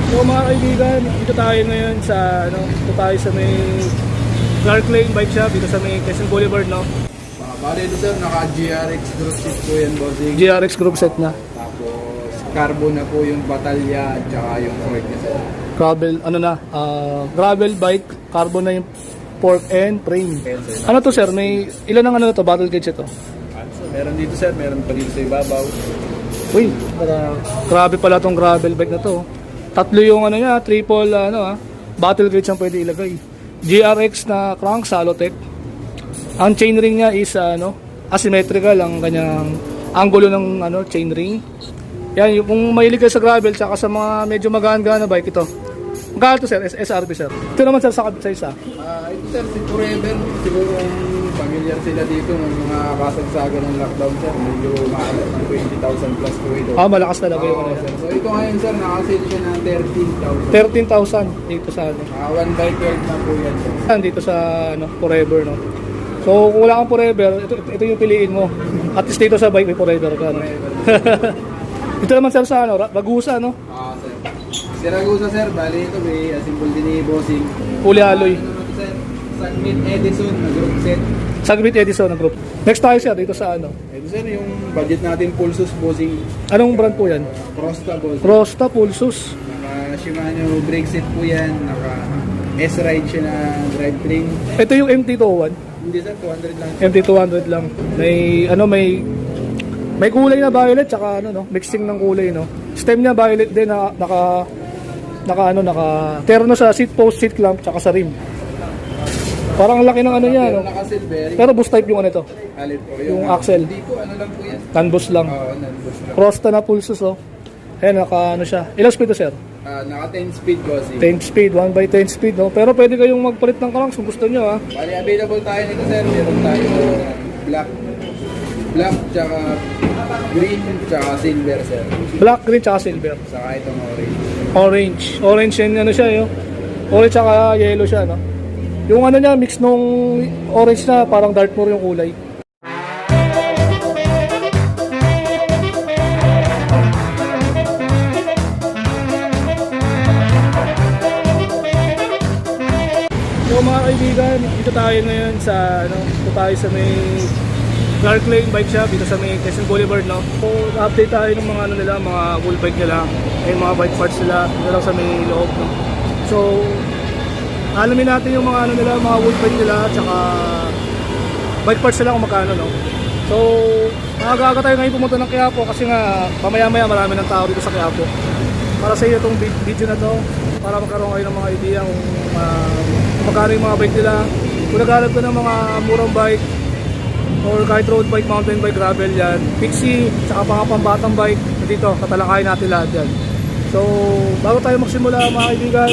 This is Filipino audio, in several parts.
So mga kaibigan, dito tayo ngayon sa dito tayo sa may Clark Lane Bike Shop dito sa may Quezon Boulevard, no? Bale ito sir, naka GRX group set po yan, bossing. GRX group set na. Tapos carbon na po yung batalya at saka yung fork niya sir. Gravel bike, carbon na yung fork and frame. Yes, sir. Ano to sir? May ilan ang to? Battle gauge ito? So, meron dito sir, meron pa dito sa ibabaw. Uy, grabe pala tong gravel bike na to. Tatlo yung niya, triple battle gauge ang pwede ilagay. GRX na crank, Salotec. Ang chain ring niya is asymmetrical ang kanyang angulo ng chain ring. Yan, kung mahilig kayo sa gravel tsaka sa mga medyo magaan-gaan na bike ito. Magkano to sir? SRP sir. Ito naman sir sa isa. Ito sir, si Forever, siguro familiar sila dito ng mga kasagsagan ng lockdown sir. Medyo maalat ng 20,000 plus po ito. Malakas talaga yung sir. So ito ngayon sir, nakasale siya ng 13,000 dito sa 1/12 na po yan sir. Dito sa Forever, no. So kung wala kang Forever, ito yung piliin mo. At least dito sa bike may Forever ka, no? Ito naman sir sa Ragusa, no? Sir. Si Ragusa sir, bali ito may symbol din ni bossing. Fully alloy. Sir, Sagmit Edison na group set. Sagmit Edison na group. Next tayo sir dito sa Ito sir, yung budget natin Pulsus bossing. Anong brand po yan? Prosta bossing. Prosta Pulsus. Naka Shimano brake set po yan. Naka S-Ride siya na drivetrain. Ito yung MT-201. Hindi sir, 200 lang. MT-200 lang. May kulay na violet tsaka mixing ng kulay, no. Stem niya violet din na naka terno sa seat post, seat clamp tsaka sa rim. Parang laki ng niya, no. Naka-silver. Pero boost type yung ito. Alit po. Yung axle. Hindi po, lang po yan. Non-boost lang. Non-boost lang. Prosta na Pulsus, oh. Ayan, siya. Ilang speed to, sir? Naka 10 speed bossing. 10 speed, 1/10 speed, no. Pero pwede kayong magpalit ng cranks kung gusto nyo, ha. Bali, available tayo nito sir. Meron tayo black, tsaka green, tsaka silver sir. Black, green, tsaka silver. Saka itong orange. Orange yan, siya, yo. Orange tsaka yellow siya, no. Yung niya, mix nung orange na parang Dartmoor yung kulay. So mga kaibigan, dito tayo ngayon sa dito tayo sa may Clark Lane Bike Shop dito sa may Quezon Boulevard, no. So update tayo ng mga nila, mga full bike nila, mga bike parts nila dito lang sa may loob, no. So alamin natin yung mga nila, mga wood bike nila, tsaka bike parts nila kung magkano, no. So maaga tayo ngayon pumunta ng Quiapo kasi nga mamaya-maya marami ng tao dito sa Quiapo. Para sa iyo itong video na to, para magkaroon kayo ng mga idea kung magkano yung mga bike nila. Kung naghanap ka ng mga murang bike or kahit road bike, mountain bike, gravel yan, pixie, tsaka mga pambatang bike, dito tatalakayin natin lahat yan. So bago tayo magsimula mga kaibigan,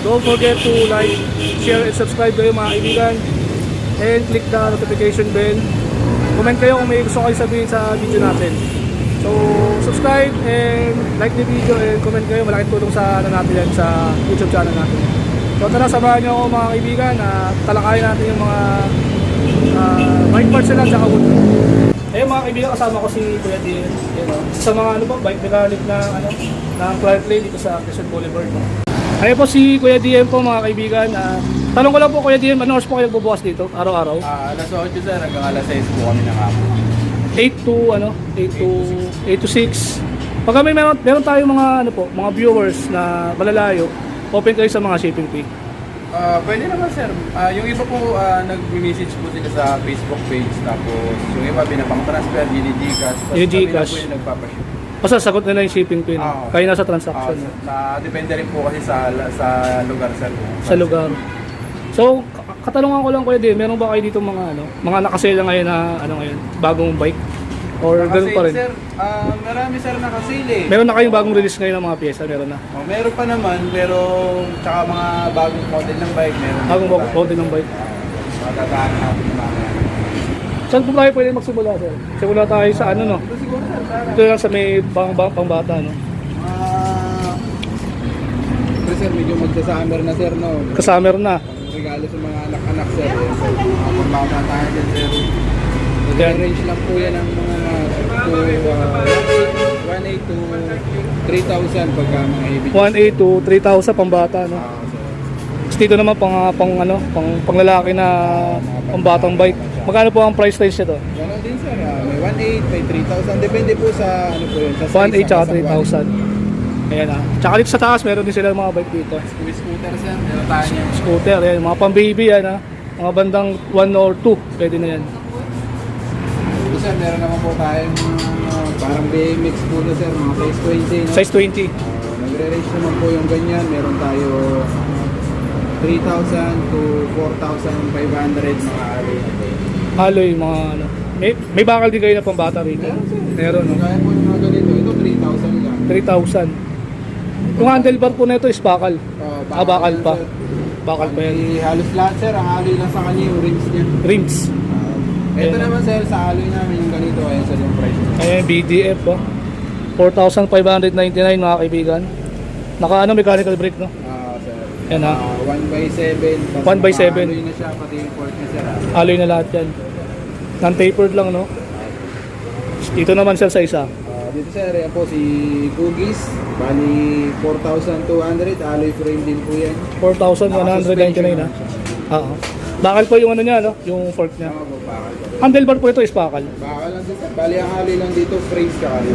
don't forget to like, share, and subscribe kayo mga kaibigan, and click the notification bell. Comment kayo kung may gusto kayo sabihin sa video natin. So subscribe and like the video and comment kayo, malaking tulong sa natin yan sa YouTube channel natin. So tara, samahan nyo ako mga kaibigan na talakayin natin yung mga bike parts nila sa wood. Ayun mga kaibigan, kasama ko si Kuya DM, sa mga bike mechanic na ng Clark Lane dito sa Quezon Boulevard, no? Ayun po si Kuya DM po mga kaibigan. Tanong ko lang po Kuya DM, ano oras po kayo bubukas dito araw-araw? Alas 8 sir, hanggang alas 6 po kami ng hapon. 8 to 6. Pag meron tayo mga mga viewers na malalayo, open kayo sa mga shipping fee. Pwede naman sir. Yung iba po nag-message po sila sa Facebook page, tapos yung iba pinapang-transfer, Gcash. Gcash. Kami na po yung nagpapaship. Basta sagot nila yung shipping fee, no? Kaya nasa transaction. Depende rin po kasi sa lugar sir. Sa lugar. So, katanungan ko lang Kuya din, meron ba kayo dito mga nakasale ngayon na ngayon, bagong bike? Or ganun pa rin? Sir, marami sir nakasale. Meron na kayong bagong release ngayon ng mga pyesa, meron na? Meron pa naman, pero tsaka mga bagong model ng bike, meron. Bagong model ng bike. Matatahan natin yung mga. Saan po tayo pwede magsimula, sir? Simula tayo sa no? Ito siguro sir, Ito lang sa may pangbata, no? Sir, medyo magsa-summer na sir, no? Kasummer na. Regalo sa mga anak-anak sir. Mga pamatahan dyan sir. Range lang po yan ng mga 1.8 to 3,000 pagka mga heavy. 1.8 to 3,000 pambata, no? Sir. Tapos dito naman pang lalaki na pambatang bike. Magkano po ang price range nito? Ganon din sir, may 1.8, may 3,000. Depende po sa ano po yun. Sa 1.8 tsaka size ng kasangkapan. 3,000. Ayan ah. Tsaka dito sa taas, meron din sila mga bike dito. Scooter sir, meron tayo niya. Scooter, ayan. Mga pang-baby yan ah. Mga bandang 1 or 2, pwede na yan. Ito sir, meron naman po tayong parang BMX po na sir, mga size 20. No? Size 20. Nagre-range naman po yung ganyan. Meron tayo 3,000 to 4,500 mga alloy. Alloy, mga ano. May bakal din kayo na pambata rito. Meron, no? Kaya po yung mga ganito, ito 3,000 lang. 3,000. Yung handlebar po na ito is bakal. Bakal pa. sir. Bakal pa yan. Halos lahat sir, ang alloy lang sa kanya yung rims niya. Rims. Ito Ayan. naman sir, sa alloy namin yung ganito, ayan sir yung price. Ayan, BDF oh. 4,599 mga kaibigan. Naka ano, mechanical brake, no? Sir. Yan, 1x7. 1x7. Alloy na siya, pati yung port niya sir. Alloy na lahat yan. Non-tapered lang, no? Dito naman sir sa isa. Dito sir, yan po si Cookies. Bali 4,200, alloy frame din po yan. 4,199 ha. Oo. Bakal po yung ano niya, no? Yung fork niya. Bakal po. Handlebar po ito is bakal. Bakal lang dito. Bali ang alloy lang dito, frames ka rin.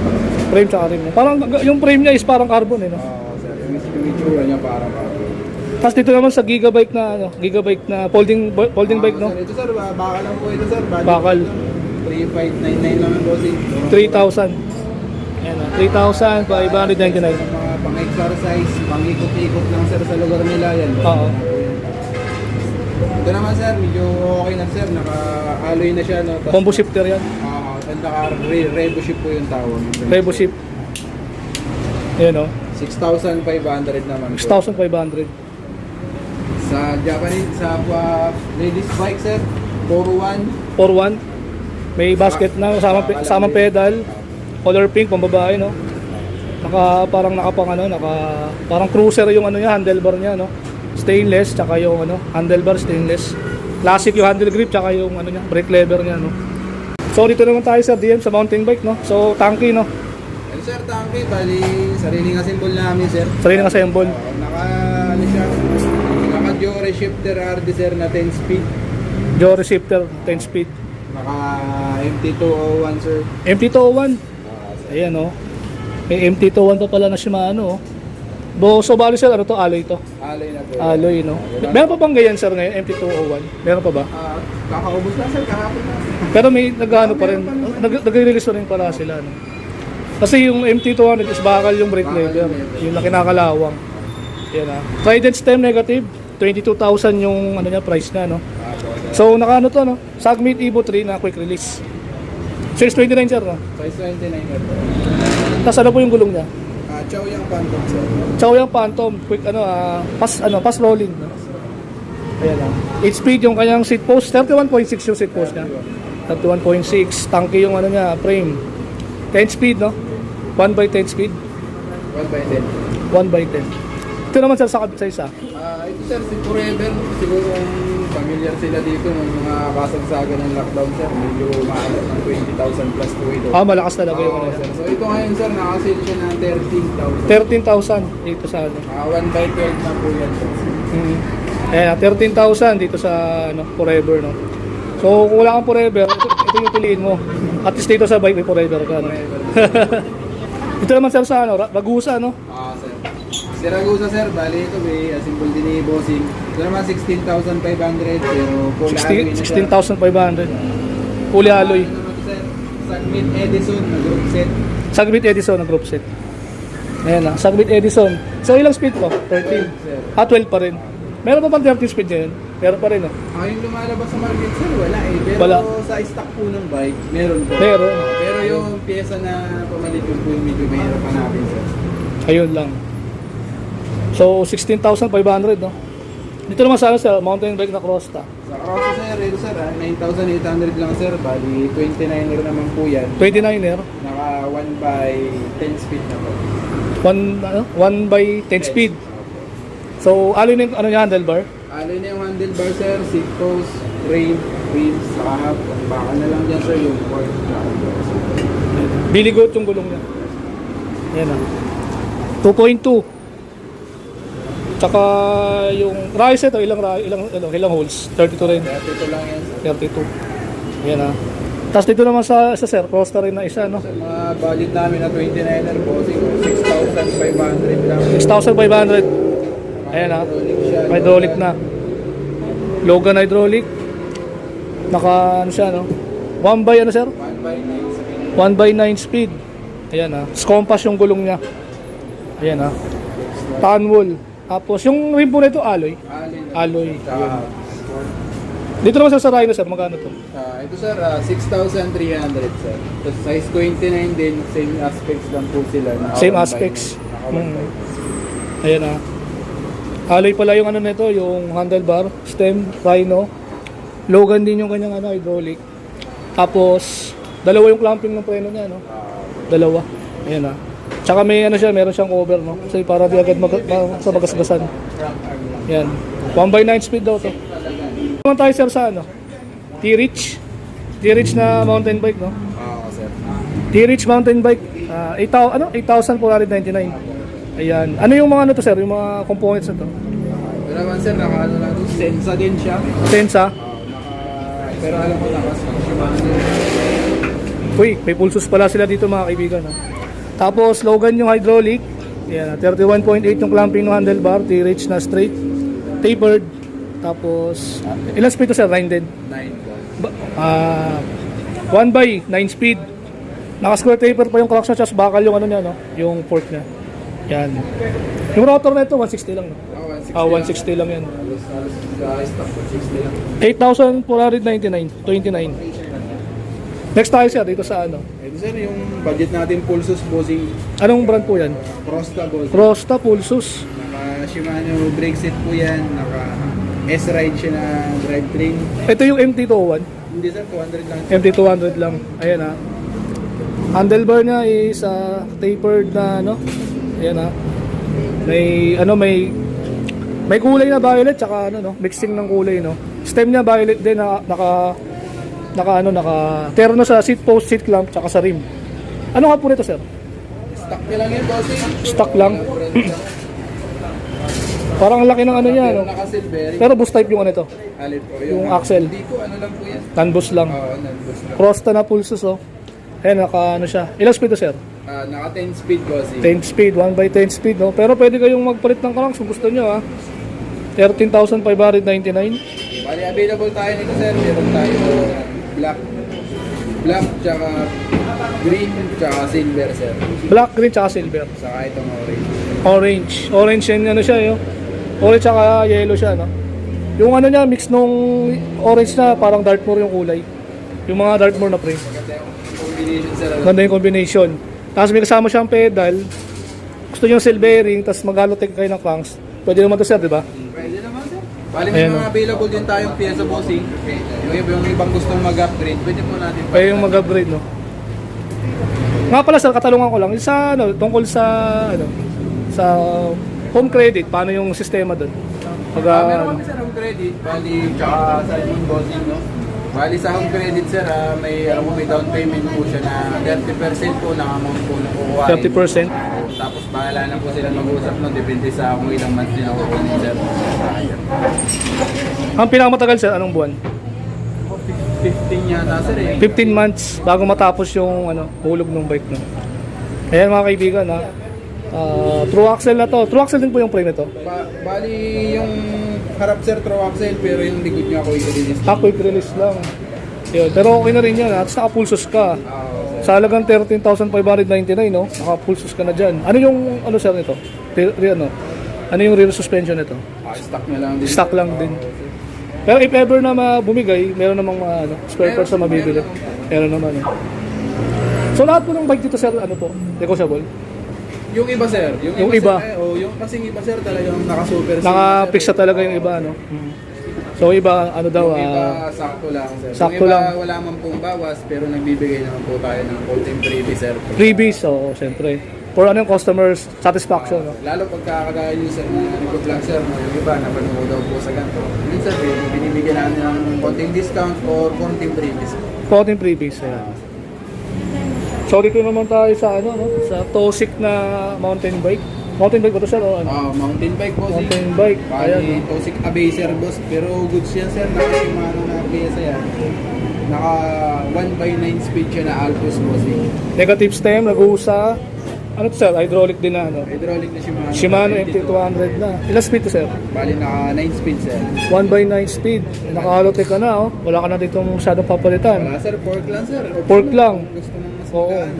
Frame tsaka rim niya. Parang yung frame niya is parang carbon eh, no? Sir, yung itsura niya parang Tapos dito naman sa Gigabyte na ano, Gigabyte na folding bike, no? Sir, ito sir, bakal lang po ito sir. Bali, Bakal. 3,599 lang ang bossing. 3,000. Ayan, 3,599. Mga pang-exercise, pang-ikot-ikot lang sir sa lugar nila yan. Oo. Ito naman sir, medyo okay na sir, naka-alloy na siya. No? Combo shifter yan. Naka-revo ship po yung tawag. Revo shift. Ayan, no? 6,500 naman po. 6,500. Sa Japanese, sa ladies bike sir, 401. 4,1. May basket na, kasama pedal. Color pink, pambabae, no? Parang cruiser yung ano niya, handlebar niya, no? Stainless, tsaka yung ano, handlebar stainless. Classic yung handle grip, tsaka yung ano niya, brake lever niya, no? So dito naman tayo sa DM sa mountain bike, no? So tanky, no? Ano sir, tanki, bali sariling assemble namin sir. Sarili nga sa symbol. Ano siya, naka-Jore shifter RD sir na 10 speed. Jaw shifter, 10 speed. Naka MT201 sir. MT201. Ayan, no? May MT201 pa pala na Shimano, oh. So bali sir, ano to? Alloy to. Alloy na po. Alloy, no? Meron pa bang ganyan sir ngayon, MT201? Meron pa ba? Kakaubos na sir, kahapon na. Pero may nag-ano pa rin, nag-release pa rin pala sila, no? Kasi yung MT200 is bakal yung brake lever, yung na kinakalawang. Yan ah. Trident stem negative, 22,000 yung ano niya, price na, no? So naka-ano to, no? Sagmit Evo 3 na quick release. 629 sir, no? Size 29 na po. Tapos ano po yung gulong niya? Chow yung Phantom sir. Chow Phantom, quick pass rolling, no? Ayan ah. 8 speed yung kanyang seat post, 31.6 yung seat post niya. 31.6, tanky yung ano niya, frame. 10 speed, no? 1/10 speed. 1/10. 1/10. Ito naman sir sa isa. Ito sir, si Forever. Siguro familiar sila dito ng mga kasagsagan ng lockdown sir. Medyo maalat ng 20,000 plus po ito. Malakas talaga yung ano sir. niya. So ito ngayon sir, nakasale siya ng 13,000. 13,000 dito sa ano. 1/12 na po yan sir. Ayan, 13,000 dito sa ano, Forever, no? So kung wala kang Forever, ito yung piliin mo. At least dito sa bike may Forever ka, no? Ito naman sir sa ano, Ragusa, no? Sir. Si Ragusa sir, bali ito may symbol din ni Bossing. Ito naman 16,500 pero full alloy na siya. 16,500. Fully alloy. Ano naman sir, Sagmit Edison na group set. Sagmit Edison na group set. Ayan na, Sagmit Edison. So ilang speed po? 13. 12 pa rin. Meron pa bang 13 speed ngayon? Meron pa rin, no? Yung lumalabas sa market sir, wala eh. Pero Wala. sa stock po ng bike, meron po. Meron. Pero yung pyesa na pamalit yung po yung medyo mahirap hanapin sir. Ayun lang. So 16,500, no? Dito naman sa mountain bike na Crosta. Sa Cross sir, ito sir, 9,800 lang sir. Bali, 29er naman po yan. 29er. Naka 1/10 speed na po. 1/10 speed. So alin yung ano niya, handlebar? Alin na yung handlebar sir, seat post, frame, wheels, saka baka na lang dyan sir yung port. Biligot yung gulong niya. Yan ah. 2.2. Tsaka yung rice ito, ilang holes? 32 rin. Kaya ito lang yan, sir. 32. Yan ah. Tapos dito naman sa sir, Costa rin na isa, no? Sa mga budget namin na 29er bossing, 6,500 lang. 6,500. Ayan ah. Hydraulic siya. Hydraulic na. Logan hydraulic. Naka ano siya, no? 1 by ano sir? 1/9 speed. 1 by 9 speed. Ayan ah. Compass yung gulong niya. Ayan ah. Tan wool. Tapos yung rim po na ito, alloy. Alloy. Tsaka, Dito naman sa Rhino sir, magkano to? ito sir, 6,300 sir. Tapos size 29 din, same aspects lang po sila. Same aspects. Ayan ah. Alloy pala yung ano nito, yung handlebar, stem, Rhino. Logan din yung kanyang ano, hydraulic. Tapos dalawa yung clamping ng preno niya, no? Dalawa. Ayan ah. Tsaka may ano siya, meron siyang cover, no? Kasi para di agad sa magasgasan. Yan. 1 by 9 speed daw to. Naman tayo sir sa ano? T-Reach. T-Reach na mountain bike, no? Oo sir. T-Reach mountain bike. 8,499. Ayan. Ano yung mga ano to sir? Yung mga components na to? Ito naman sir, naka-ano lang to, Sensa din siya. Tensa. Pero alam ko Shimano. Uy, may pulsos pala sila dito mga kaibigan. Ha? Tapos Logan yung hydraulic. Ayan, 31.8 yung clamping ng handlebar. T-Reach na straight. Tapered. Tapos, ilang speed to sir? 9 din. 9 po. 1 by 9 speed. Naka-square taper pa yung clutch niya. Tapos bakal yung ano niya, no? Yung fork niya. Yan. Yung rotor na ito, 160 lang. No? 160 lang yan. Halos stock po 60 lang. 8,499. 29. Next tayo sir, dito sa ano? Ito sir, yung budget natin Pulsus bossing. Anong brand po yan? Prosta bossing. Prosta Pulsus. Naka Shimano brake set po yan. Naka S-Ride siya na drivetrain. Ito yung MT-201. Hindi sir, 200 lang. MT-200 lang. Ayan ha. Handlebar niya is tapered na ano. Ayan ha. May kulay na violet tsaka ano no, mixing ng kulay no. Stem niya violet din na naka terno sa seat post, seat clamp tsaka sa rim. Ano nga po nito sir? Stock niya lang yun bossing. Stock lang. Parang ang laki ng ano niya no. Naka-silver. Pero boost type yung ano ito. Alin po. Yung axle. Dito ano lang po yan. Non-boost lang. Oo, non-boost lang. Prosta na Pulsus oh. Ayan naka ano siya. Ilang speed to sir? Naka 10 speed bossing. 10 speed, 1 by 10 speed no. Pero pwede kayong magpalit ng cranks kung gusto niyo ha. 13,599. Bali, available tayo nito sir. Meron tayo black, tsaka green, tsaka silver sir. Black, green, tsaka silver. Saka itong orange. Orange yan ano siya yo. Orange tsaka yellow siya no. Yung ano niya mix nung orange na parang Dartmoor yung kulay. Yung mga Dartmoor na frame. Maganda yung combination sir. Ganda yung combination. Tapos may kasama siyang pedal. Gusto niyo silvering, tapos mag-halotech kayo ng cranks. Pwede naman to sir, di ba? Pwede naman sir. Bali, may Ayan, mga available din tayong pyesa bossing. Yung ibang gustong mag-upgrade, pwede po natin. Pwede yung mag-upgrade no. Nga pala sir, katalungan ko lang sa ano, tungkol sa ano, sa home credit, paano yung sistema doon? Pag Meron kami sir home credit, bali, tsaka sa yung bossing, no? Bali sa home credit sir, may down payment po siya na 30% po ng amount po na kukuhain. 30%. Tapos bahala na po sila mag-usap, no? Depende sa kung ilang months din ako kunin sir. Ang pinakamatagal sir, anong buwan? 15 yata sir eh. 15 months bago matapos yung ano, hulog ng bike no. Ayan mga kaibigan ha. True axle na to. True axle din po yung frame nito. Bali yung harap sir true axle pero yung likod niya ako i-release. Quick release lang. Yun. Pero okay na rin yan. At naka-pulsos ka. Sa halagang 13,599 no. Naka-pulsos ka na dyan. Ano yung ano sir nito? Ano yung rear suspension nito? Stock na lang din. Stock lang din. Pero if ever na bumigay, meron namang mga ano, spare parts na mabibili. Meron naman. Eh. So lahat po ng bike dito sir, ano po? Negotiable? Yung iba sir, Yung iba? Sir, yung kasing iba sir talagang naka-super. Naka-fix na talaga yung iba, no? So iba, ano daw, Yung iba sakto lang sir. sakto yung iba, lang. wala man pong bawas pero nagbibigay naman po tayo ng konting freebie sir. freebies, so siyempre. For ano yung customers satisfaction, no? Lalo pagka kagaya yung sir na likod lang sir, no? Yung iba napanood daw po sa ganito. Minsan binibigyan natin ng konting discount or konting freebies. Konting freebies, ayan. So dito naman tayo sa ano, no? Sa Tosik na mountain bike. Mountain bike ba ito, sir? O, ano? Mountain bike bossing. Mountain bike. Ayan. Bali, Tosik Abaser boss. Pero goods yan sir, naka Shimano na pyesa yan. Naka 1x9 speed siya na Altus bossing. Negative stem, nag-uusa. Ano to, sir? Hydraulic din na, ano? Hydraulic na Shimano. Shimano MT200 na. Ilang speed to, sir? Bali, naka 9 speed sir. 1x9 speed. Naka-halotech ka na, oh. Wala ka na dito masyadong papalitan. Wala sir, pork lang sir. Pork lang. Gusto mo mas Oo. magaan.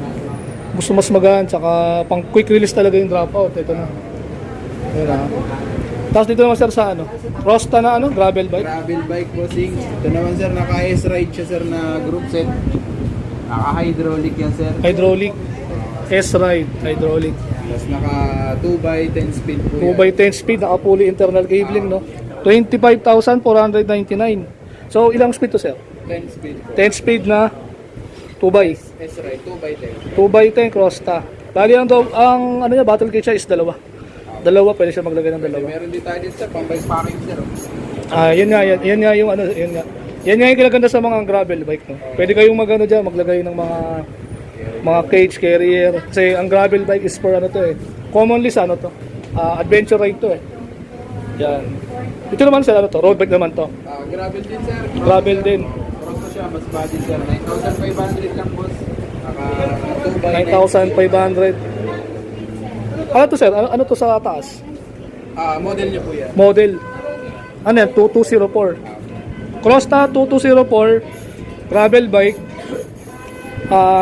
Gusto mas magaan, tsaka pang quick release talaga yung dropout. Ito na. Ayan na. Tapos dito naman, sir, sa ano? Rosta na ano? Gravel bike. Gravel bike bossing. Ito naman sir, naka S-Ride siya sir na group set. Naka-hydraulic yan sir. Hydraulic. S-Ride. Hydraulic. Tapos naka 2x10 speed po 2x10 speed, naka-fully internal cabling, no? 25,499. So, ilang speed to, sir? 10 speed po. 10 speed na 2x. S-Ride, 2x10. 2x10 Crosta. Bali ang ano niya, battle kit siya is dalawa. Dalawa, pwede siya maglagay ng dalawa. Meron din tayo dito sir, pang bike packing sir. Yun nga, yan nga yung ano, yun nga. Yan nga yung kinaganda sa mga gravel bike, no? Pwede kayong magano diyan, maglagay ng mga cage carrier. Kasi ang gravel bike is for ano to eh. Commonly sa ano to, adventure ride to eh. Yan. Ito naman sa ano to, road bike naman to. Gravel din sir. Gravel din. Prosto siya, mas body sir. 9,500 lang boss. Naka 2x10. 9,500. Ano to, sir? Ano to sa taas? Model niya po yan. Model. Ano yan? 2204. Crosta 2204. Gravel bike.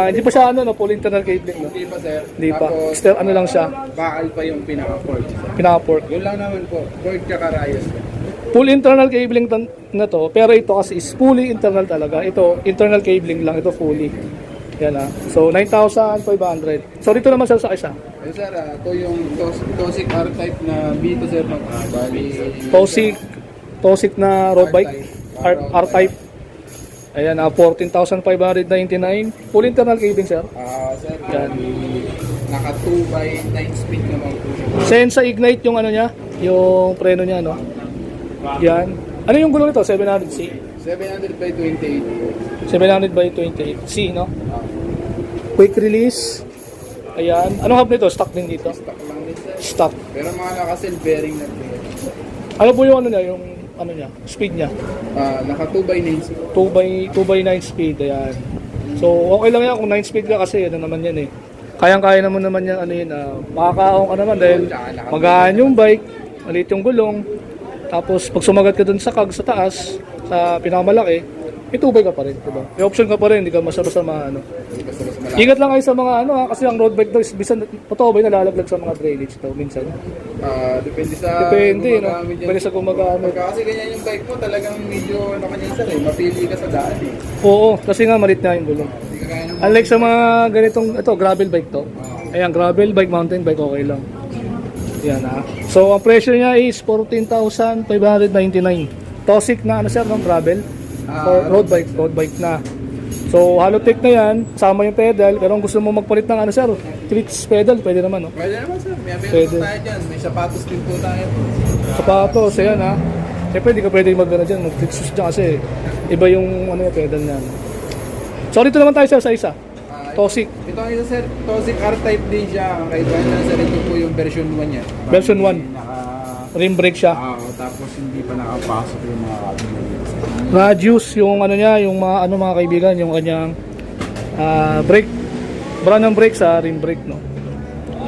Hindi pa siya ano, no, full internal cabling, no? Hindi pa sir. Hindi pa. Tapos, Still ano lang siya, bakal pa yung pinaka-fork. pinaka-fork. Yun lang naman po. Fork tsaka rayos. Full internal cabling na to, pero ito kasi is fully internal talaga. Ito, internal cabling lang. Ito fully. Yan ah. So, 9,500. So, dito naman sir sa isa. Ayun sir, ito yung Tosik R-Type na B2 sir. Bali, Tosik na road bike. R-Type. Ayan, 14,599. Full internal cabling, sir. Sir, Yan. naka 2x9 speed naman po siya. Sensa Ignite yung ano niya, yung preno niya, no? Yan. Ano yung gulong nito? 700C? 700 by 28 po. 700 by 28C, no? Quick release. Ayan. Anong hub nito? Stock din dito? Stock lang din sir. Stock. Pero mga naka-cell bearing na po. Ano po yung ano niya, yung ano niya, speed niya? Naka 2x9 speed. 2x9 speed, ayan. So, okay lang yan kung 9 speed ka kasi ano naman yan eh. Kayang-kaya naman yan, ano yun, makakaahon ka naman dahil magaan yung bike, maliit yung gulong. Tapos, pag sumagat ka dun sa kag sa taas, sa pinakamalaki, may tubay ka pa rin, diba? May option ka pa rin, hindi ka basta-basta ano. Basta-basta malaki. Ingat lang kayo sa mga ano kasi ang road bike daw is bisan totoo ba yung nalalaglag sa mga drainage daw minsan. Depende sa Depende, no? gumagamit yan. Depende sa gumagamit. Pagka kasi ganyan yung bike mo, talagang medyo ano kanya sir eh, mapili ka sa daan eh. Oo, kasi nga malit na yung gulong. Hindi ka kaya ng Unlike sa mga ganitong, ito, gravel bike to. Ayan, gravel bike, mountain bike, okay lang. Yan ah. So, ang presyo niya is 14,599. Tosik na ano sir, no? Gravel. Or road bike na. So, halotech na yan, kasama yung pedal. Pero kung gusto mo magpalit ng ano sir, clips pedal, pwede naman, no? Pwede naman sir, may meron Pwede. po tayo dyan. May sapatos din po tayo. Sapatos, ayan ha. Siyempre, hindi ka pwede mag-ano dyan, mag-clip shoes dyan kasi iba yung ano yung pedal niya. No? So, dito naman tayo sir sa isa. Tosik. Ito ang isa sir, Tosik R-Type din siya. Ang kaibahan lang sir, ito po yung version 1 niya. Version 1. Naka, Rim brake siya. tapos hindi pa nakapasok yung mga cabinet. Radius yung ano niya, yung mga ano mga kaibigan, yung kanyang brake, brand ng brake sa rim brake, no.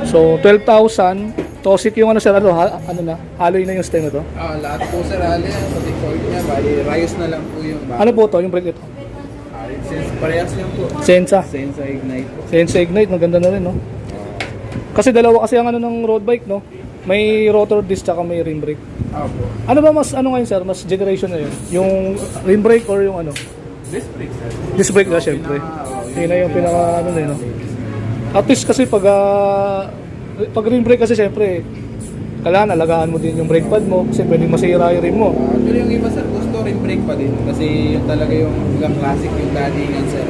So 12,000. Tosik yung ano sir, ano na, alloy na yung stem na to. Lahat po sir, hali yan. Pati fork niya, bali, rayos na lang po yung Ano po to, yung brake ito? Parehas lang po. Sensa. Sensa Ignite po. Sensa Ignite, maganda na rin, no. Kasi dalawa kasi ang ano ng road bike, no. May rotor disc tsaka may rim brake. Po. Ano ba mas ano ngayon sir, mas generation na yun? Yung rim brake or yung ano? Disc brake sir. Disc brake na syempre. Yun na yung pinaka ano na yun, no? At least kasi pag rim brake kasi syempre kailangan alagaan mo din yung brake pad mo kasi pwedeng masira yung rim mo. Actually yung iba sir, gusto rin brake pa din. Kasi yun talaga yung hanggang classic yung datingan sir.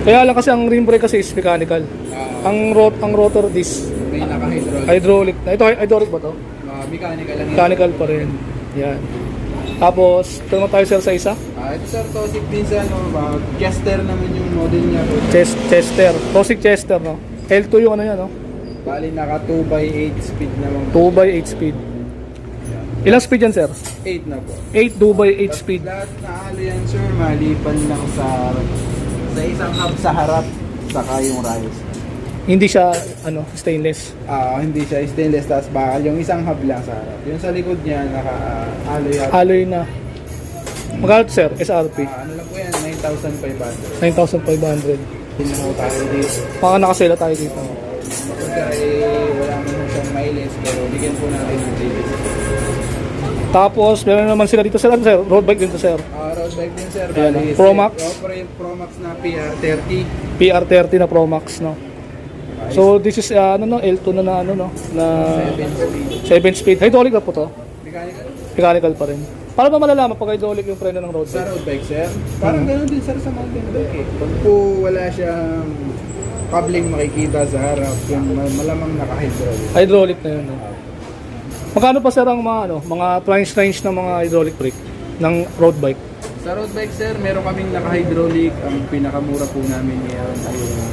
Kaya lang kasi ang rim brake kasi is mechanical. Ang rotor disc May naka-hydraulic. hydraulic. Ito hydraulic ba to? Mechanical lang yun. Mechanical pa rin. Yan. Tapos, ito naman tayo sir sa isa. Ito sir, Tosik din sa Chester naman yung model niya. Chester. Tosik Chester, no? L2 yung ano yan, no? Bali naka 2x8 speed naman. 2x8 speed. Ilang speed yan, sir? 8 na po. 8 2x8 speed. Lahat na ano yan sir, maliban lang sa isang hub sa harap, saka yung rayos. Hindi siya, ano, stainless. Hindi siya stainless, tapos bakal. Yung isang hub lang sa harap. Yung sa likod niya, naka-alloy. Alloy na. Magkano to, sir? SRP? Ano lang po yan, 9,500. 9,500. Tingnan mo tayo dito. Baka nakasela tayo dito. Kasi wala naman siyang mileage, pero bigyan po natin ng GBC. Tapos, meron naman sila dito, sir. Ano, sir? Road bike din to, sir. Road bike din sir. Ayan, Bali, Pro Max? Pro Max na PR30. PR30 na Pro Max, no? So, this is, L2 na ano, no? Na 7 speed. Hydraulic na po to? Mechanical. Mechanical pa rin. Para ba malalaman pag hydraulic yung preno ng road Sa bike? road bike sir, parang gano'n din sir sa mountain bike eh. Pag po wala siyang cabling makikita sa harap, yung malamang naka-hydraulic. Hydraulic na yun, no? Magkano pa, sir, ang mga price range ng mga hydraulic brake ng road bike? Sa road bike sir, meron kaming naka-hydraulic. Ang pinakamura po namin ngayon ay yung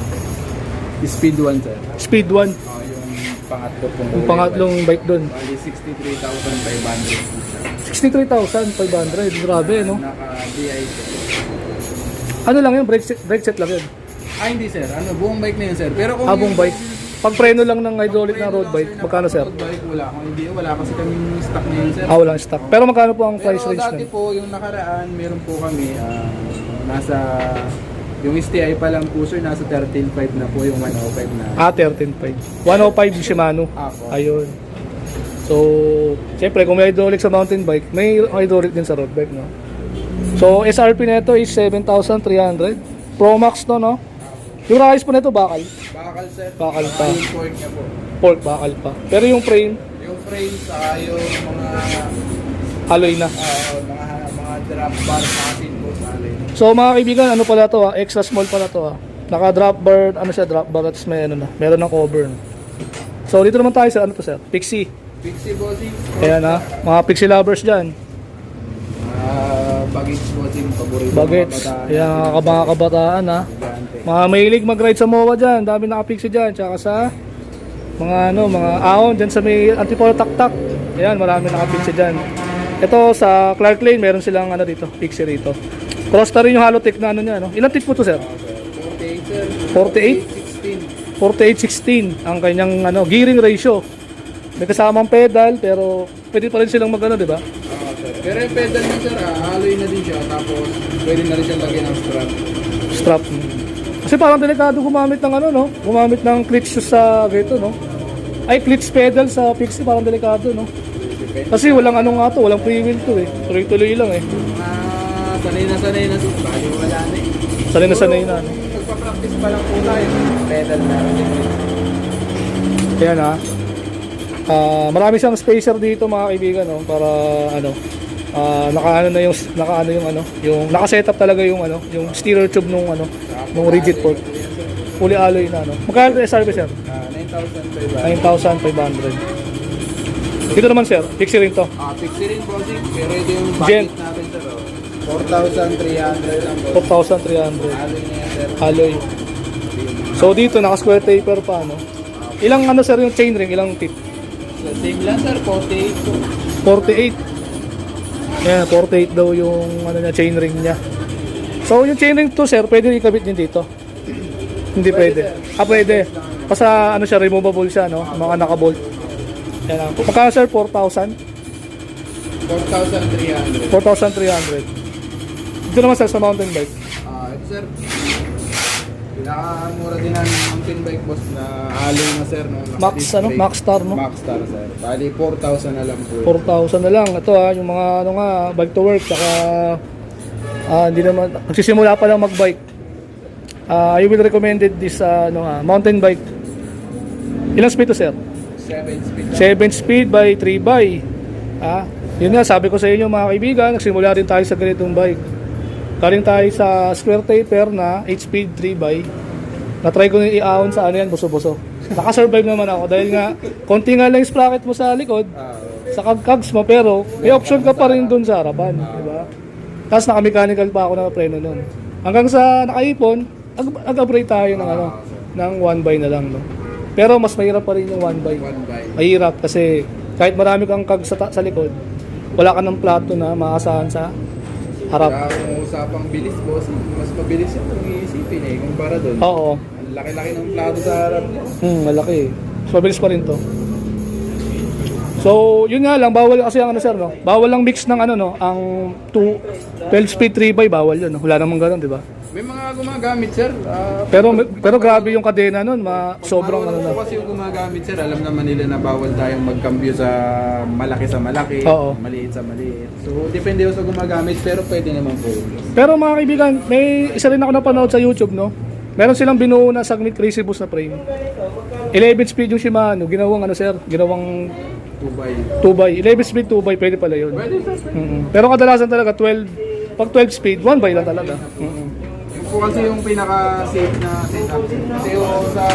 Speed 1 sir. Speed 1. Yung pangatlo pong Yung pangatlong bike doon. Bali 63,500 po siya. 63,500. Grabe, no? Naka-DI sir. Ano lang yun? Brake set lang yun. Hindi sir, buong bike na yun sir. Pero kung Buong bike. Pag preno lang ng hydraulic na road bike, magkano, sir? Road bike wala. Kung hindi, wala kasi kaming stock na yun sir. Walang stock. Pero magkano po ang price Pero range dati nun? po, yung nakaraan, meron po kami, nasa, yung STI pa lang po sir, nasa 13.5 na po yung 105 na. 13.5. 105 yung Shimano. Po. Ayun. So, siyempre, kung may hydraulic sa mountain bike, may hydraulic din sa road bike, no? So, SRP nito is 7,300. Pro Max to, no? Yung rakis po nito, bakal. Bakal sir. Bakal pa. Yung fork niya po. Pork, bakal pa. Pero yung frame, Yung frame, saka yung mga, alloy na. mga drop bar sa atin po sa alin. So, mga kaibigan, ano pala to, extra small pala to, Naka-drop bar, drop bar, at may, meron ng cover, no? So, dito naman tayo sa, ano to, sir? Pixie. Pixie bossing. Ayan, mga Pixie lovers dyan. Bagets bossing, paborito Bagets. Ayan, mga kabataan, Mga mahilig mag-ride sa MOA dyan. Dami naka-Pixie dyan. Tsaka sa mga ahon dyan sa may Antipolo Tak-Tak. Ayan, marami naka-Pixie dyan. Ito sa Clark Lane, meron silang dito, Pixie rito. Crosstar rin yung Halotech na niya, Ilang teeth po to, sir? 48 sir. 48? 48-16 ang kanyang gearing ratio. May kasamang pedal pero pwede pa rin silang di ba? Sir. Pero yung pedal niya sir, alloy na din siya. Tapos pwede na rin siyang lagyan ng strap. Strap. Kasi parang delikado gumamit ng gumamit ng clutch sa ganito, Ay, clutch pedal sa Pixie parang delikado, Kasi walang walang free wheel to eh. Tuloy-tuloy lang eh. Sanay na sir. Bali wala na eh. Sanay na. Nagpa-practice pa lang po tayo. Pedal na. Ayan marami siyang spacer dito mga kaibigan, para yung naka-setup talaga yung yung steerer tube nung rigid fork. Fully alloy na Magkano yung SRP, sir? 9,500. Dito naman, sir, Pixie rin to. Pixie rin bossing. Pero ito yung Gen. budget natin sir. 4,300 lang boss. 4,300. Alloy na yan sir. Alloy. So dito naka-square taper pa, Ilang sir yung chain ring, ilang tip? So, same lang sir, 48 po. 48. Yan, 48 daw yung chain ring niya. So yung chain ring to, sir, pwede ikabit din dito. Hindi pwede. Pwede. Basta siya, removable siya, Mga naka-bolt. Yan. Magkano, sir? 4,000? 4,300. 4,300. Dito naman, sir, sa mountain bike. Ito sir, pinakamura din namin ng mountain bike boss na alloy na sir. Max, Max Star, Max Star sir. Bali 4,000 na lang po. 4,000 na lang. Ito yung mga bike to work, saka hindi naman, nagsisimula pa lang mag-bike. I will recommended this mountain bike. Ilang speed to, sir? 7 speed. 7 speed by 3 by. Yun nga, sabi ko sa inyo mga kaibigan, nagsimula rin tayo sa ganitong bike. Galing tayo sa square taper na 8 speed 3 by. Na-try ko yung i-ahon sa buso-buso. Nakasurvive naman ako dahil nga, konti nga lang yung sprocket mo sa likod. sa kag-kags mo, pero may option ka pa rin dun sa harapan, di ba? Tapos naka-mechanical pa ako na preno nun. Hanggang sa nakaipon, nag-upgrade tayo ng ng 1x na lang, no? Pero mas mahirap pa rin yung 1x. 1x. Mahirap kasi kahit marami kang kag sa likod, wala ka ng plato na maasahan sa harap. Kaya kung usapang bilis, boss, mas mabilis yung kung iisipin eh, kumpara doon. Oo. Ang laki-laki ng plato sa harap niya. Malaki. Mas mabilis pa rin to. So, yun nga lang, bawal kasi ang sir, no? Bawal lang mix ng ang 12 speed 3x, bawal yun, no? Wala namang gano'n, di ba? May mga gumagamit, sir. Pero grabe yung kadena nun, sobrang Marunong po kasi yung gumagamit, sir. Alam naman nila na bawal tayong magkambyo sa malaki, Oo. maliit sa maliit. So, depende po sa gumagamit, pero pwede naman po. Pero mga kaibigan, may isa rin ako napanood sa YouTube, no? Meron silang binuo na Sagmit Crazy Boost na frame. 11 speed yung Shimano, ginawang ginawang 2x. 11 speed 2x, pwede pala yun. Pwede, sir. Pero kadalasan talaga 12, pag 12 speed, 1x lang talaga. Yung po kasi yung pinaka-safe na setup. Kasi yung sa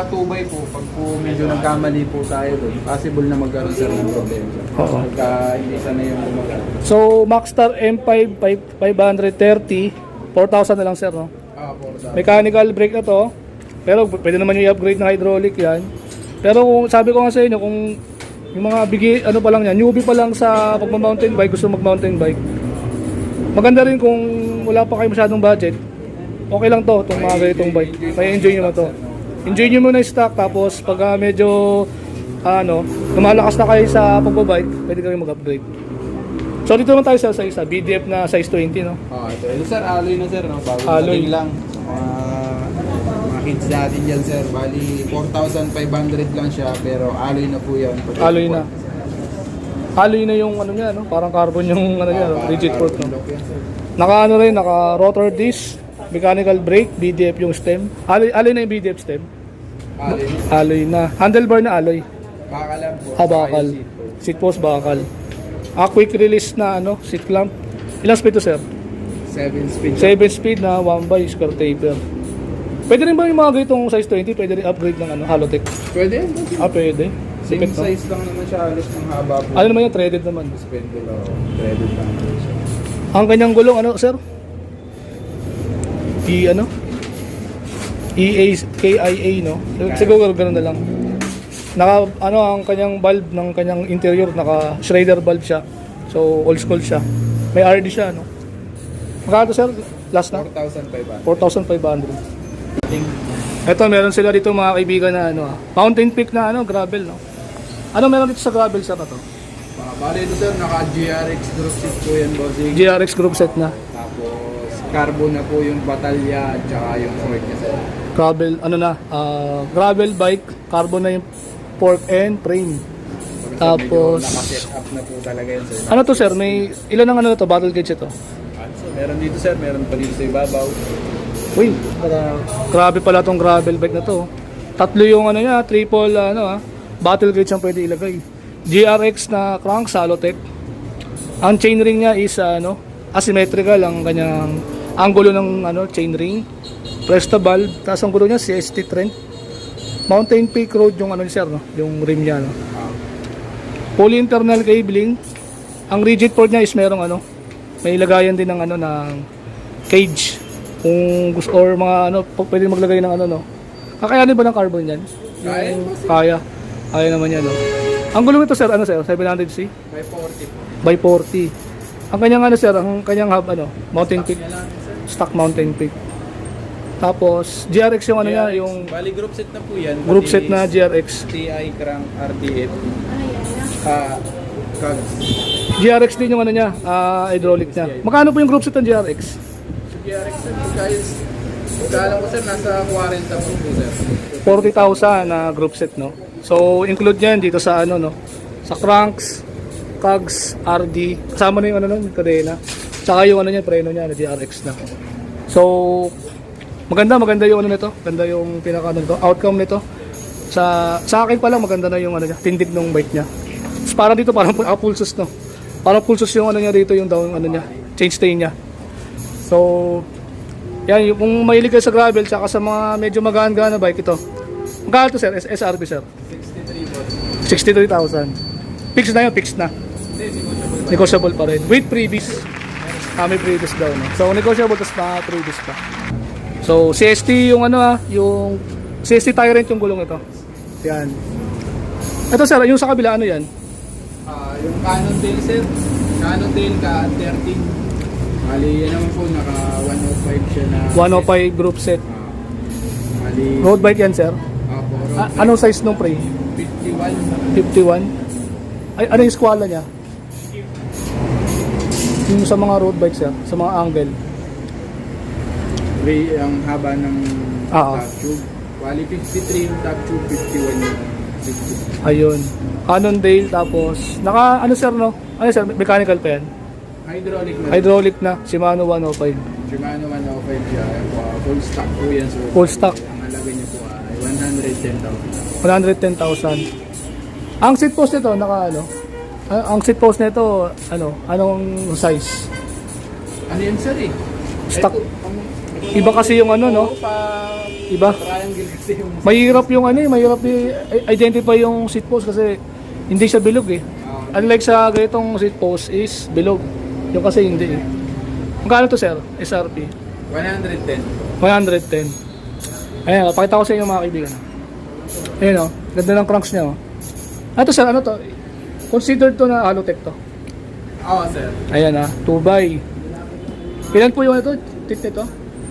2x po, pag po medyo nagkamali po tayo doon, possible na magkaroon sir ng problema. Oo. Pagka hindi sana yung gumagamit. So, Maxstar M5 530, 4,000 na lang sir, no? Po sa Mechanical brake na to. Pero pwede naman yung i-upgrade ng hydraulic yan. Pero kung sabi ko nga sa inyo, kung yung mga pa lang yan, newbie pa lang sa pagma-mountain bike, gusto mag-mountain bike. Maganda rin kung wala pa kayo masyadong budget. Okay lang to, itong mga ganitong bike. May enjoy nyo na to. Enjoy nyo muna yung stock, tapos pag medyo lumalakas na kayo sa pagbabike, pwede kayo mag-upgrade. So dito naman tayo sa isa, BDF na size 20, no? ito sir, alloy na sir, no? Bago Alloy. dating lang. Mga kids natin yan sir, bali 4,500 lang siya, pero alloy na po yan. Alloy na. Alloy na yung niya, no? Parang carbon yung niya, no? Rigid fork, no? Naka naka rotor disc, mechanical brake, BDF yung stem. Alloy na yung BDF stem. Alloy na. Handlebar na alloy. Bakal lang po. Bakal. Seat post bakal. Quick release na seat clamp. Ilang speed to sir? 7 speed. 7 speed na 1x square taper. Pwede rin ba yung mga ganitong size 20? Pwede rin upgrade ng Halotech? Pwede yan. Pwede. Same Sipit, no? size lang naman siya, halos ng haba po. Ano naman yung threaded naman? Spindle o threaded lang po siya. Ang kanyang gulong sir? KIA, no? Siguro ganun na lang. Ang kanyang valve ng kanyang interior, naka Schrader valve siya. So old school siya. May RD siya, no? Magkano sir? Last na? 4,500. 4,500. Ito, meron sila dito mga kaibigan na Mountain Peak na gravel, no? Ano meron dito sa gravel set na to? Bale ito sir, naka GRX group set po yan, bossing. GRX group set na. Tapos carbon na po yung batalya at saka yung fork niya sir. Gravel, gravel bike, carbon na yung fork and frame. Tapos, naka-set up na po talaga yan sir. ano to sir? May ilan ang to? Battle gauge ito? So, meron dito sir, meron pa dito sa ibabaw. Uy, grabe pala tong gravel bike na to. Tatlo yung triple battle gauge ang pwede ilagay. GRX na crank, Halotech. Ang chainring niya is asymmetrical ang kanyang angulo ng chainring. Presta valve, tapos ang gulo niya CST Trent. Mountain Peak Road yung sir, no? Yung rim niya, no? Fully internal cabling. Ang rigid port niya is merong may lagayan din ng ng cage. Kung gusto or mga pwede maglagay ng kakayanin ba ng carbon yan? Kaya. Kaya naman yan, no? Ang gulong ito sir, sir? 700C? By 40 po. By 40. Ang kanyang sir, ang kanyang hub Mountain Peak. Stock Mountain Peak. Tapos GRX yung niya, yung Bali group set na po yan. group set na GRX. TI crank RTF. Cogs. GRX din yung niya, hydraulic niya. Magkano po yung group set ng GRX? So GRX sir, guys. Kala ko sir, nasa 40 po sir. 40,000 na group set, no? So include yan dito sa sa cranks, cogs, RD, kasama na yung kadena. Tsaka yung preno niya na GRX na. So maganda yung nito. Maganda yung pinaka outcome nito. Sa akin pa lang maganda na yung tindig ng bike niya. So, para dito parang pulsos, no. Parang pulsos yung niya dito, yung down niya, change stay niya. So yan, kung mahilig kayo sa gravel tsaka sa mga medyo magaan-gaan na bike ito. Magkano to sir? SRP sir? 63,000. Fixed na yun, fixed na. Negotiable pa rin. With previous. May previous daw, no? So, negotiable, tapos mga previous pa. So, CST yung yung CST Tyrant yung gulong ito. Yan. Ito sir, yung sa kabila, ano yan? Yung Cannondale sir, Cannondale ka 13. Bali, yan naman po, naka 105 siya na 105 group set. bali, Road bike yan sir? Opo, road Anong size nung frame? 51. 51? Ay, ano yung squala niya? Yung sa mga road bike sir, sa mga angle. Ang haba ng Oo. top tube. Bali, 53 yung top tube, 51 yung 60. Ayun. Cannondale, tapos, ano sir, no? Ano sir, mechanical pa yan? Hydraulic na. Hydraulic na, Shimano 105. Shimano 105 siya. Full stock po yan. So, Full stock. ang halaga niya po ay 110,000. 110,000. Ang seat post nito, ang seat post nito, anong size? Ano yan sir eh? Stock. Ito, Iba kasi yung no? Iba. Triangle kasi yung Mahirap yung mahirap i-identify yung seat post kasi hindi siya bilog eh. Unlike sa ganitong seat post is bilog. Yung kasi hindi eh. Magkano to sir? SRP? 110. 110. Ayan, pakita ko sa inyo mga kaibigan. Ayan o, ganda ng cranks niya o. Ito sir, ano to? Considered to na Halotech to. Oo sir. Ayan 2x. Ilan po yung tip nito?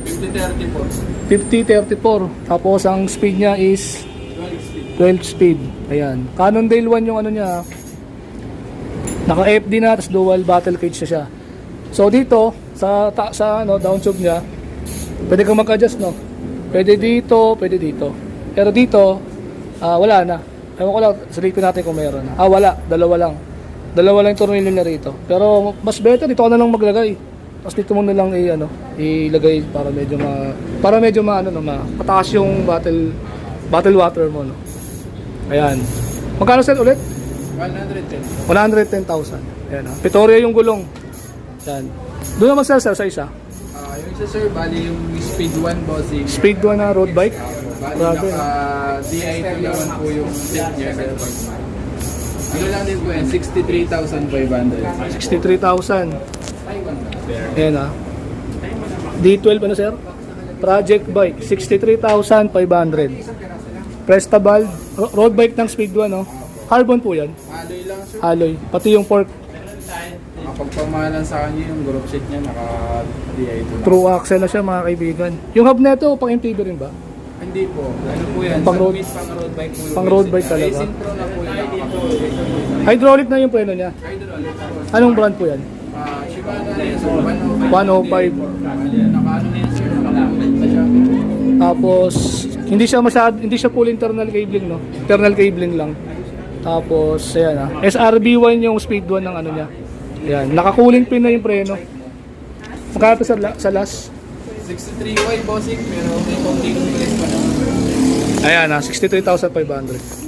50-30 po. 50-34. Tapos ang speed niya is 12 speed. Ayan. Cannondale 1 yung niya. Naka FD na, tapos dual battle cage na siya. So dito, sa down tube niya, pwede kang mag-adjust, no? Pwede dito, pwede dito. Pero dito, wala na. Ewan ko lang, silipin natin kung meron na. Wala. Dalawa lang. Dalawa lang yung tornilyo niya rito. Pero mas better, dito ka na lang maglagay. Tapos dito mo na lang ilagay para medyo mataas yung battle water mo, no? Ayan. Magkano sir ulit? 110. 110,000. Ayan Pretoria yung gulong. Ayan. Doon naman sir sa isa. Yung isa sir, bali yung Speed 1 bossing. Speed 1 na road bike. Bali Grabe. naka DI2 naman po yung tip niya sir. Ano lang din po yan, 63,500. 63,000. Ayan D12 sir? Project bike. 63,500. Presta valve. Road bike ng Speed 1 no? Carbon po yan. Alloy lang sir. Alloy. Pati yung fork. Pagpamahalan sa kanya yung group set niya, naka DI2 lang. True axle na siya mga kaibigan. Yung hub neto, pang MTB rin ba? Hindi po. Ano po yan? Pang road- Service, pang road bike po. pang road bike talaga. Racing Pro na po yung Hydraulic na yung preno niya. hydraulic po. Anong brand po yan? Shimano na yun sir, 105. 105. Naka ano na yun sir, naka-movement na siya. Tapos hindi siya full internal cabling no. Internal cabling lang. Tapos ayan SRB1 yung speed 1 ng niya. Ayan, naka-cooling pin na yung preno. Magkano to sa last? 63 wide bossing, pero may konting bilis pa naman. Ayan 63,500.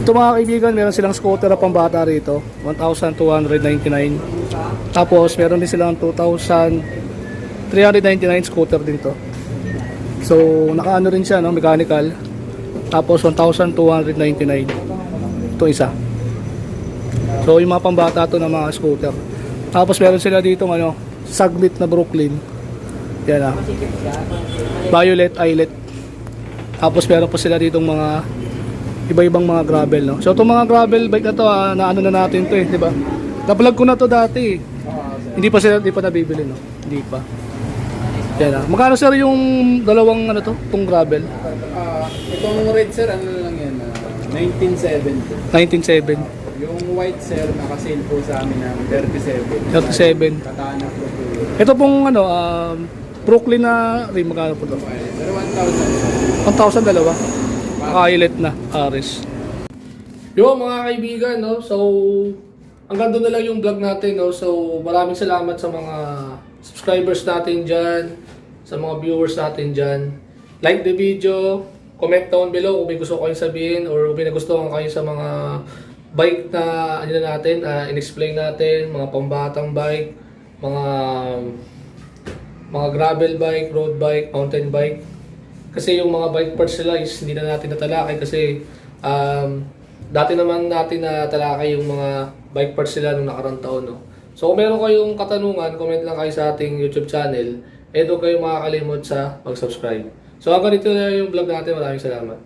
Ito mga kaibigan, meron silang scooter na pambata rito, 1,299. Tapos meron din silang 2,399 scooter din to. So nakaano rin siya no, mechanical. Tapos 1,299. Ito isa. So yung mga pambata to ng mga scooter. Tapos meron sila dito Saglit na Brooklyn. Yan Violet Eyelet. Tapos meron pa sila ditong mga iba-ibang mga gravel no. So itong mga gravel bike na to na na natin to di ba? Na-vlog ko na to dati. Hindi pa nabibili no. Hindi pa. Yan Magkano sir yung dalawang tong gravel? Itong red sir, ano lang yan? 1970. 19.7. Yung white sir, naka-sale po sa amin ng 37. 37. Katana po po. Ito pong Brooklyn na rin, magkano po to? Pero 1,000. 1,000 dalawa. Eyelet na, Aris. Yo mga kaibigan, no? So hanggang doon na lang yung vlog natin, no? So maraming salamat sa mga subscribers natin dyan, sa mga viewers natin dyan. Like the video, comment down below kung may gusto kayong sabihin or kung may nagustuhan kayo sa mga bike na natin, in-explain natin, mga pambatang bike, mga gravel bike, road bike, mountain bike. Kasi yung mga bike parts nila is hindi na natin natalakay kasi Dati naman natin na talakay yung mga bike parts nila nung nakarang taon, no? So kung meron kayong katanungan, comment lang kayo sa ating YouTube channel. Huwag kayong makakalimot sa mag-subscribe. So hanggang dito na yung vlog natin. Maraming salamat.